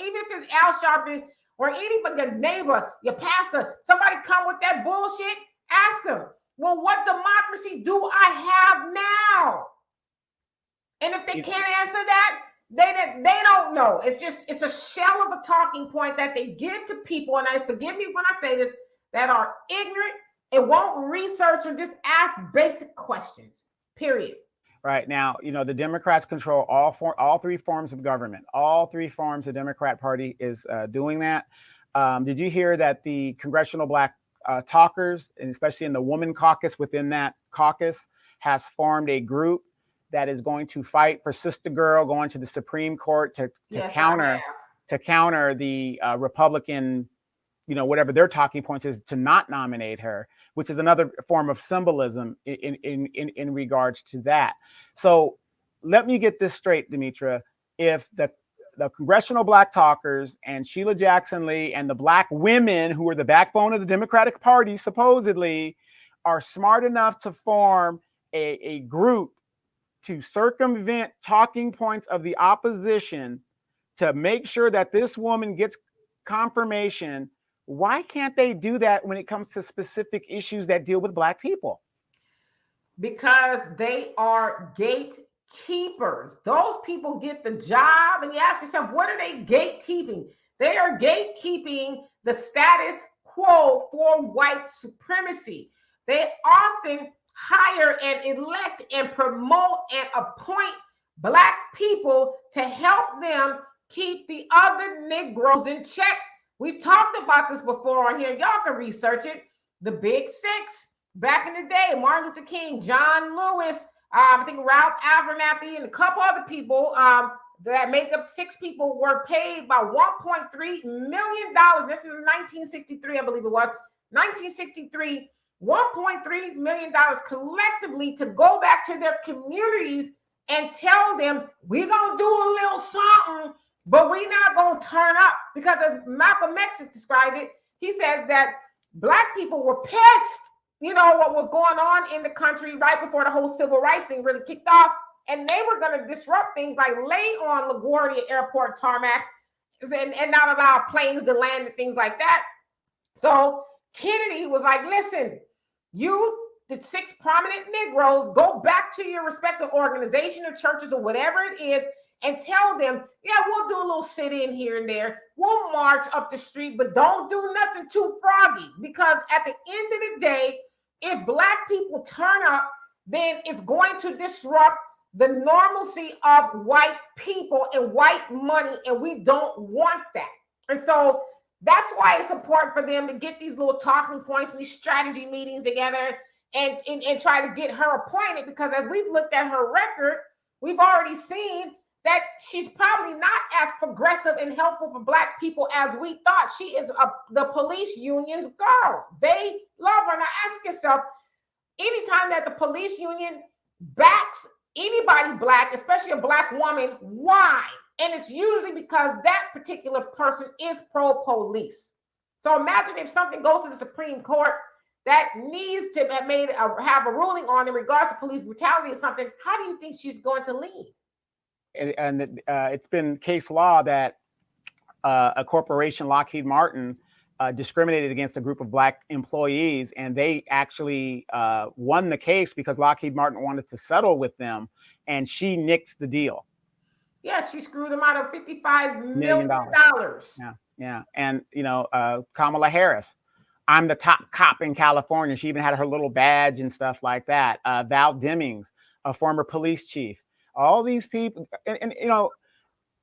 even if it's Al Sharpton or anybody, your neighbor, your pastor, somebody come with that bullshit, ask them, well, what democracy do I have now? And if they can't answer that, they don't know. It's a shell of a talking point that they give to people, and forgive me when I say this, that are ignorant and won't research or just ask basic questions, period. Right now, the Democrats control all three forms of government. All three forms of Democrat Party is doing that. Did you hear that the Congressional Black Talkers, and especially in the woman caucus within that caucus, has formed a group that is going to fight for Sister Girl going to the Supreme Court to counter the Republican, whatever their talking points is, to not nominate her, which is another form of symbolism in regards to that. So let me get this straight, Demetra. If the Congressional Black Talkers and Sheila Jackson Lee and the black women who are the backbone of the Democratic Party supposedly are smart enough to form a group to circumvent talking points of the opposition to make sure that this woman gets confirmation, why can't they do that when it comes to specific issues that deal with black people? Because they are gatekeepers. Those people get the job, and you ask yourself, what are they gatekeeping? They are gatekeeping the status quo for white supremacy. They often hire and elect and promote and appoint black people to help them keep the other Negroes in check. We've talked about this before on here. Y'all can research it. The Big Six back in the day, Martin Luther King, John Lewis, I think Ralph Abernathy, and a couple other people that make up 6 people were paid by $1.3 million. This is 1963, I believe it was. 1963, $1.3 million collectively to go back to their communities and tell them, we're going to do a little something, but we're not going to turn up. Because as Malcolm X described it, he says that black people were pissed, what was going on in the country right before the whole civil rights thing really kicked off. And they were going to disrupt things like lay on LaGuardia Airport tarmac and not allow planes to land and things like that. So Kennedy was like, listen, you, the 6 prominent Negroes, go back to your respective organization or churches or whatever it is and tell them, yeah, we'll do a little sit-in here and there. We'll march up the street, but don't do nothing too froggy. Because at the end of the day, if black people turn up, then it's going to disrupt the normalcy of white people and white money, and we don't want that. And so that's why it's important for them to get these little talking points and these strategy meetings together and try to get her appointed, because as we've looked at her record, we've already seen that she's probably not as progressive and helpful for black people as we thought. She is the police union's girl. They love her. Now ask yourself, anytime that the police union backs anybody black, especially a black woman, why? And it's usually because that particular person is pro-police. So imagine if something goes to the Supreme Court that needs to have a ruling on in regards to police brutality or something. How do you think she's going to lead? And it's been case law that a corporation, Lockheed Martin, discriminated against a group of black employees, and they actually won the case because Lockheed Martin wanted to settle with them, and she nixed the deal. Yeah, she screwed them out of $55 million. Yeah. And, Kamala Harris, I'm the top cop in California. She even had her little badge and stuff like that. Val Demings, a former police chief. All these people, and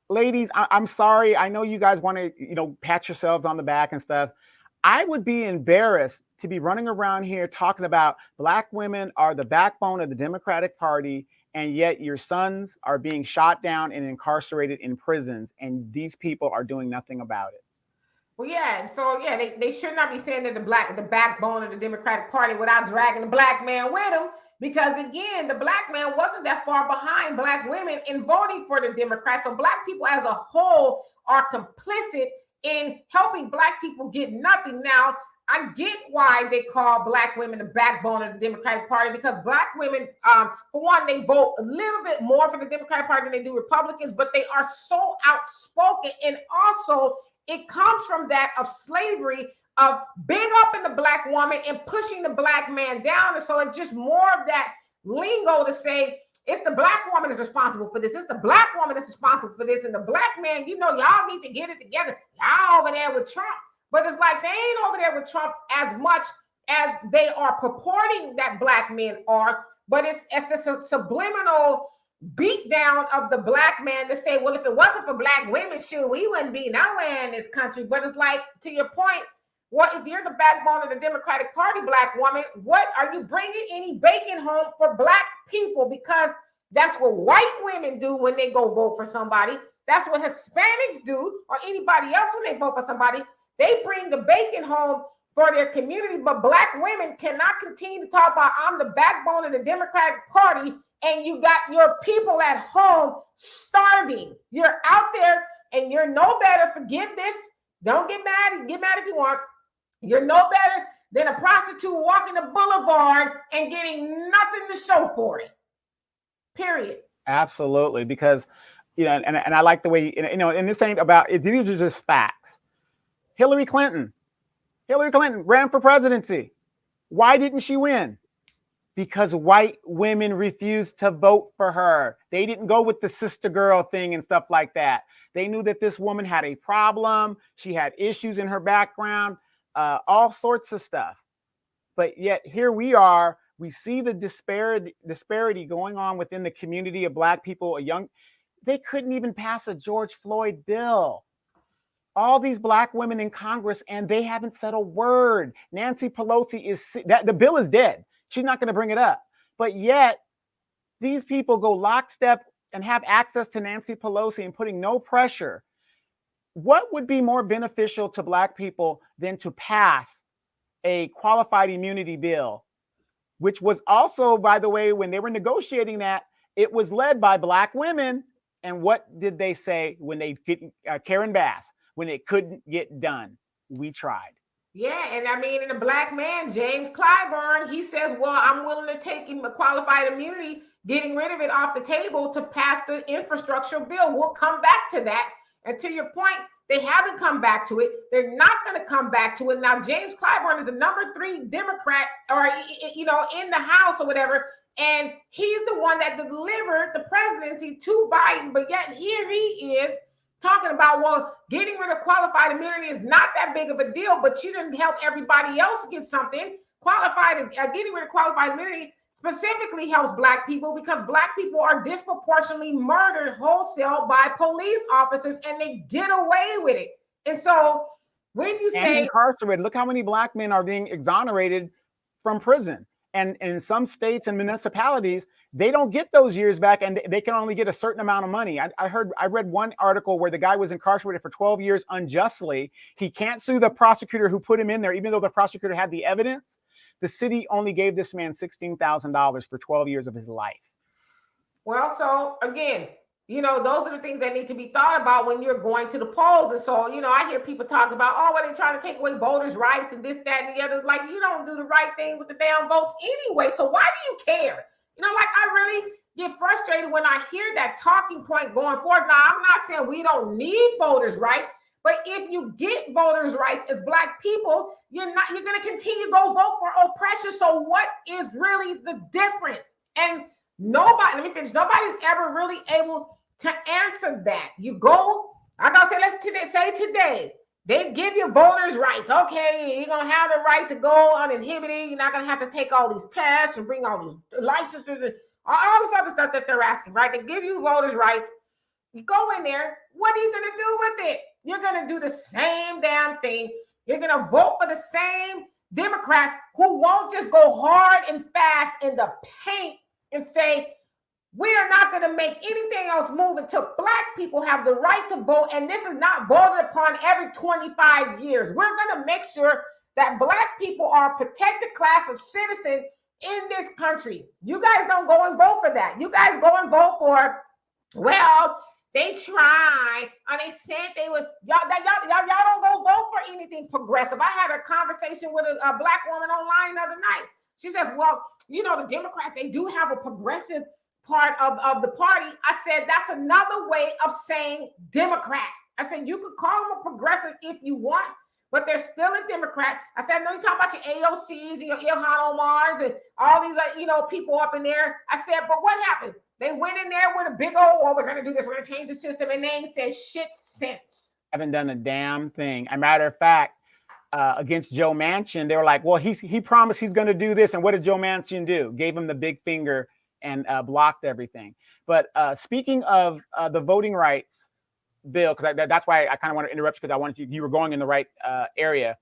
ladies, I'm sorry. I know you guys want to, pat yourselves on the back and stuff. I would be embarrassed to be running around here talking about black women are the backbone of the Democratic Party, and yet your sons are being shot down and incarcerated in prisons, and these people are doing nothing about it. Well, yeah, and so they should not be saying that the backbone of the Democratic Party without dragging the black man with them, because again, the black man wasn't that far behind black women in voting for the Democrats. So black people as a whole are complicit in helping black people get nothing. Now, I get why they call Black women the backbone of the Democratic Party, because Black women, for one, they vote a little bit more for the Democratic Party than they do Republicans, but they are so outspoken. And also, it comes from that of slavery, of big up in the Black woman and pushing the Black man down. And so it's just more of that lingo to say, it's the Black woman that's responsible for this. It's the Black woman that's responsible for this. And the Black man, y'all need to get it together. Y'all over there with Trump. But it's like they ain't over there with Trump as much as they are purporting that Black men are. But it's a subliminal beatdown of the Black man to say, well, if it wasn't for Black women, shoot, we wouldn't be nowhere in this country. But it's like, to your point, what if you're the backbone of the Democratic Party, Black woman? What are you bringing any bacon home for Black people? Because that's what white women do when they go vote for somebody. That's what Hispanics do, or anybody else when they vote for somebody. They bring the bacon home for their community, but Black women cannot continue to talk about, I'm the backbone of the Democratic Party, and you got your people at home starving. You're out there and you're no better. Forget this. Don't get mad. Get mad if you want. You're no better than a prostitute walking the boulevard and getting nothing to show for it. Period. Absolutely. Because, and I like the way, and this ain't about, these are just facts. Hillary Clinton ran for presidency. Why didn't she win? Because white women refused to vote for her. They didn't go with the sister girl thing and stuff like that. They knew that this woman had a problem. She had issues in her background, all sorts of stuff. But yet here we are. We see the disparity going on within the community of Black people. They couldn't even pass a George Floyd bill. All these Black women in Congress, and they haven't said a word. Nancy Pelosi the bill is dead. She's not going to bring it up. But yet, these people go lockstep and have access to Nancy Pelosi and putting no pressure. What would be more beneficial to Black people than to pass a qualified immunity bill, which was also, by the way, when they were negotiating that, it was led by Black women. And what did they say when they get Karen Bass? When it couldn't get done, we tried. Yeah, and I mean, in a Black man, James Clyburn, he says, well, I'm willing to take a qualified immunity, getting rid of it off the table to pass the infrastructure bill. We'll come back to that. And to your point, they haven't come back to it. They're not going to come back to it. Now, James Clyburn is the number 3 Democrat, or, in the House or whatever. And he's the one that delivered the presidency to Biden. But yet here he is talking about, well, getting rid of qualified immunity is not that big of a deal, but you didn't help everybody else get something. Getting rid of qualified immunity specifically helps Black people, because Black people are disproportionately murdered wholesale by police officers, and they get away with it. And so when you say incarcerated, look how many Black men are being exonerated from prison. And in some states and municipalities, they don't get those years back, and they can only get a certain amount of money. I read one article where the guy was incarcerated for 12 years unjustly. He can't sue the prosecutor who put him in there, even though the prosecutor had the evidence. The city only gave this man $16,000 for 12 years of his life. Well, so again, those are the things that need to be thought about when you're going to the polls. And so, I hear people talk about, they're trying to take away voters' rights and this, that, and the other. It's like, you don't do the right thing with the damn votes anyway. So why do you care? I really get frustrated when I hear that talking point going forward. Now, I'm not saying we don't need voters' rights, but if you get voters' rights as Black people, you're going to continue to go vote for oppression. So what is really the difference? And nobody's ever really able to answer that. You go, I gotta say, today, they give you voters' rights. Okay, you're gonna have the right to go uninhibited. You're not gonna have to take all these tests and bring all these licenses and all this other stuff that they're asking, right? They give you voters' rights. You go in there, what are you gonna do with it? You're gonna do the same damn thing. You're gonna vote for the same Democrats who won't just go hard and fast in the paint and say, we are not going to make anything else move until Black people have the right to vote. And this is not voted upon every 25 years. We're going to make sure that Black people are a protected class of citizens in this country. You guys don't go and vote for that. You guys go and vote for, well, they tried, or they said they would. Y'all don't go vote anything progressive. I had a conversation with a black woman online the other night. She says, well, you know, the Democrats, they do have a progressive part of the party. I said, that's another way of saying Democrat. I said, you could call them a progressive if you want, but they're still a Democrat. I said, no, you talk about your AOCs and your Ilhan Omars and all these, like, you know, people up in there. I said, but what happened? They went in there with a big old, oh, we're going to do this. We're going to change the system. And they ain't said shit since. Haven't done a damn thing. As a matter of fact, against Joe Manchin, they were like, well, he promised he's going to do this. And what did Joe Manchin do? Gave him the big finger and blocked everything. But speaking of the voting rights bill, because that's why I kind of want to interrupt you, because I wanted you were going in the right area.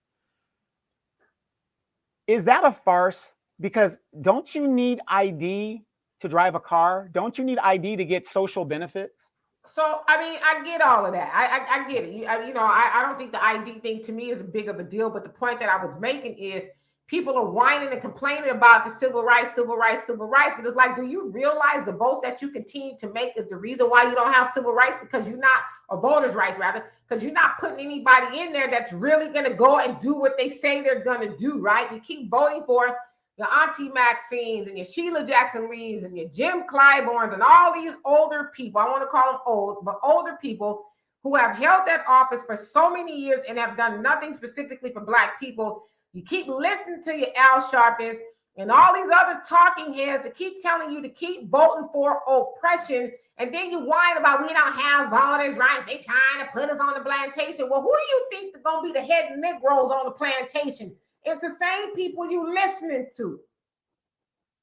Is that a farce? Because don't you need ID to drive a car? Don't you need ID to get social benefits? So, I mean, I get all of that. I get it. I don't think the ID thing to me is big of a deal. But the point that I was making is people are whining and complaining about the civil rights. But it's like, do you realize the votes that you continue to make is the reason why you don't have civil rights? Because you're not, or voters' rights rather, because you're not putting anybody in there that's really going to go and do what they say they're going to do, right? You keep voting for your Auntie Maxines and your Sheila Jackson Lees and your Jim Clyburns and all these older people. I want to call them old, but older people who have held that office for so many years and have done nothing specifically for Black people. You keep listening to your Al Sharptons and all these other talking heads to keep telling you to keep voting for oppression. And then you whine about we don't have voters' rights. They trying to put us on the plantation. Well, who do you think is going to be the head Negroes on the plantation? It's the same people you listening to.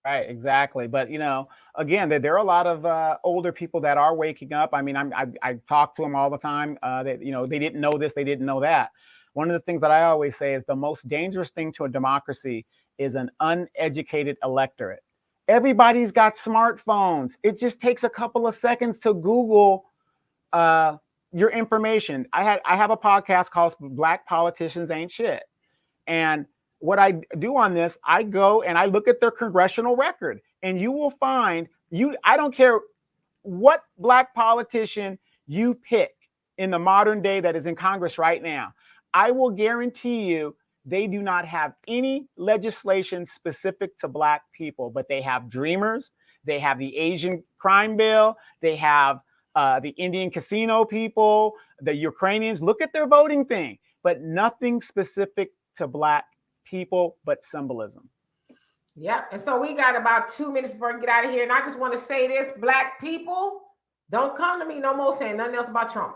Right, exactly. But, you know, again, there are a lot of older people that are waking up. I mean, I talk to them all the time. That, you know, they didn't know this, they didn't know that. One of the things that I always say is the most dangerous thing to a democracy is an uneducated electorate. Everybody's got smartphones. It just takes a couple of seconds to Google your information. I have a podcast called Black Politicians Ain't Shit. And what I do on this, I go and I look at their congressional record, and you will find I don't care what Black politician you pick in the modern day that is in Congress right now. I will guarantee you they do not have any legislation specific to Black people, but they have Dreamers, they have the Asian crime bill, they have the Indian casino people, the Ukrainians. Look at their voting thing, but nothing specific to Black people, but symbolism. Yep. And so we got about 2 minutes before we get out of here. And I just want to say this, Black people, don't come to me no more saying nothing else about Trump.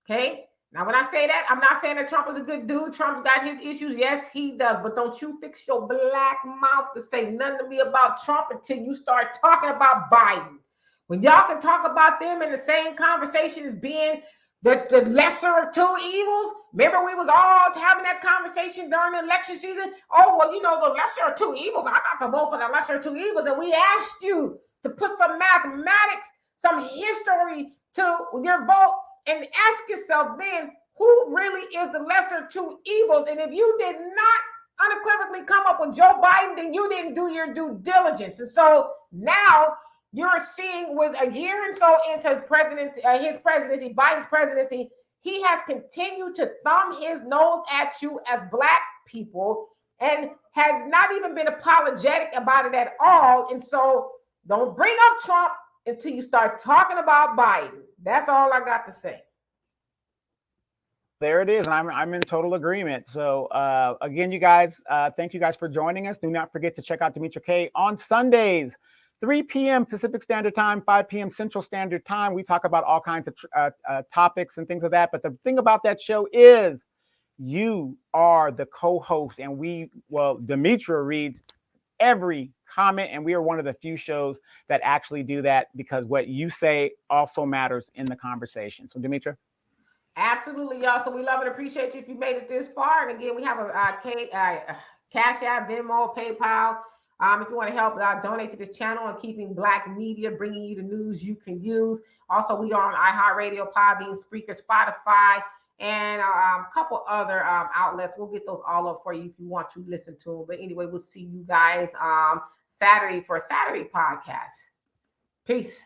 Okay. Now, when I say that, I'm not saying that Trump is a good dude. Trump's got his issues. Yes, he does. But don't you fix your black mouth to say nothing to me about Trump until you start talking about Biden. When y'all can talk about them in the same conversation as being the lesser of two evils. Remember, we was all having that conversation during the election season. Oh, well, you know, the lesser of two evils. I got to vote for the lesser of two evils. And we asked you to put some mathematics, some history to your vote and ask yourself then, who really is the lesser of two evils? And if you did not unequivocally come up with Joe Biden, then you didn't do your due diligence. And so now you're seeing with a year and so into presidency, his presidency, Biden's presidency, he has continued to thumb his nose at you as Black people and has not even been apologetic about it at all. And so don't bring up Trump until you start talking about Biden. That's all I got to say. There it is. And I'm in total agreement. So again, you guys, thank you guys for joining us. Do not forget to check out Demetra K on Sundays, 3 p.m. Pacific Standard Time, 5 p.m. Central Standard Time. We talk about all kinds of topics and things of that. But the thing about that show is you are the co-host, and Demetra reads every comment, and we are one of the few shows that actually do that because what you say also matters in the conversation. So, Demetra. Absolutely, y'all. So we love and appreciate you if you made it this far. And again, we have a Cash App, Venmo, PayPal. If you want to help donate to this channel and keeping Black media, bringing you the news you can use. Also, we are on iHeartRadio, Podbean, Spreaker, Spotify, and a couple other outlets. We'll get those all up for you if you want to listen to them. But anyway, we'll see you guys Saturday for a Saturday podcast. Peace.